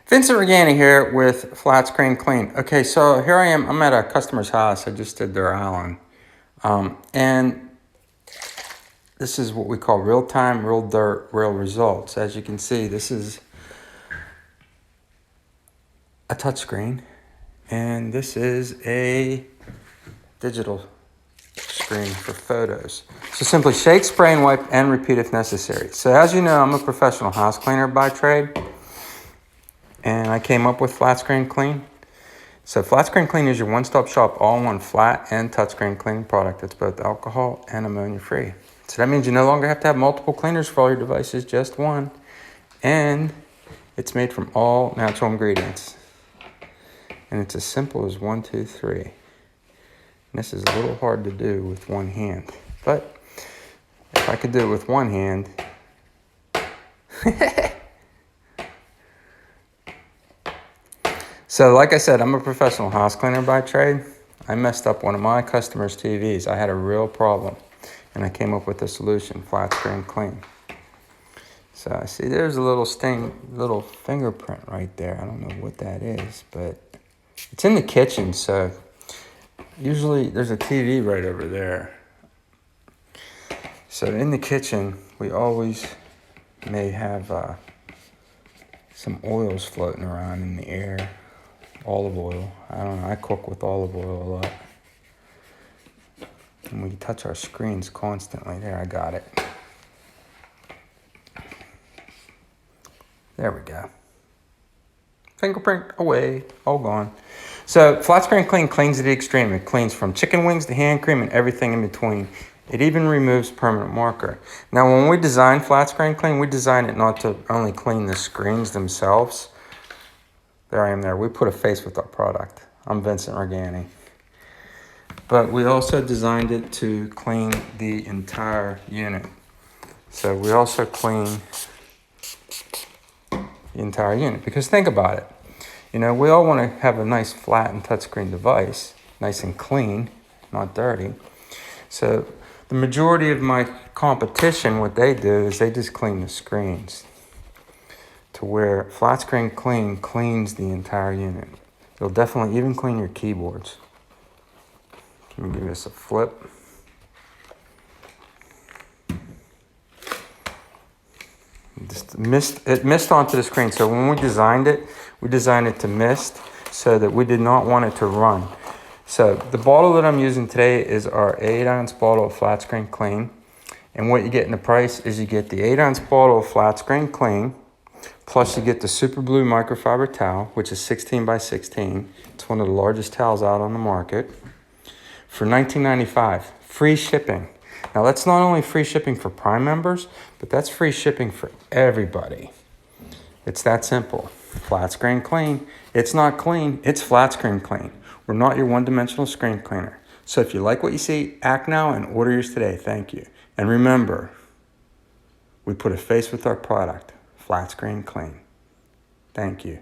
Vincent Rugani here with Flat Screen Clean. Okay, so here I am. I'm at a customer's house. I just did their island. And this is what we call real time, real dirt, real results. As you can see, this is a touchscreen. And this is a digital screen for photos. So simply shake, spray, and wipe, and repeat if necessary. So as you know, I'm a professional house cleaner by trade. And I came up with Flat Screen Clean. So Flat Screen Clean is your one-stop shop, all-in-one flat and touchscreen cleaning product. It's both alcohol and ammonia-free. So that means you no longer have to have multiple cleaners for all your devices, just one. And it's made from all natural ingredients. And it's as simple as 1, 2, 3. And this is a little hard to do with one hand. But if I could do it with one hand, So like I said, I'm a professional house cleaner by trade. I messed up one of my customers' TVs. I had a real problem, and I came up with a solution, Flat Screen Clean. So I see there's a little stain, little fingerprint right there. I don't know what that is, but it's in the kitchen, so usually there's a TV right over there. So in the kitchen, we always may have some oils floating around in the air. Olive oil. I don't know. I cook with olive oil a lot. And we touch our screens constantly. There, I got it. There we go. Fingerprint away. All gone. So Flat Screen Clean cleans to the extreme. It cleans from chicken wings to hand cream and everything in between. It even removes permanent marker. Now, when we design Flat Screen Clean, we designed it not to only clean the screens themselves. There I am there. We put a face with our product. I'm Vincent Rugani. But we also designed it to clean the entire unit. So we also clean the entire unit. Because think about it. You know, we all want to have a nice flat and touchscreen device. Nice and clean, not dirty. So the majority of my competition, what they do is they just clean the screens. To where Flat Screen Clean cleans the entire unit. It'll definitely even clean your keyboards. Let me give this a flip. It missed onto the screen. So when we designed it to mist so that we did not want it to run. So the bottle that I'm using today is our 8-ounce bottle of Flat Screen Clean. And what you get in the price is you get the 8-ounce bottle of Flat Screen Clean. Plus you get the Super Blue microfiber towel, which is 16 by 16. It's one of the largest towels out on the market. For $19.95, free shipping. Now that's not only free shipping for Prime members, but that's free shipping for everybody. It's that simple. Flat Screen Clean. It's not clean, it's Flat Screen Clean. We're not your one-dimensional screen cleaner. So if you like what you see, act now and order yours today. Thank you. And remember, we put a face with our product. Flat Screen Clean. Thank you.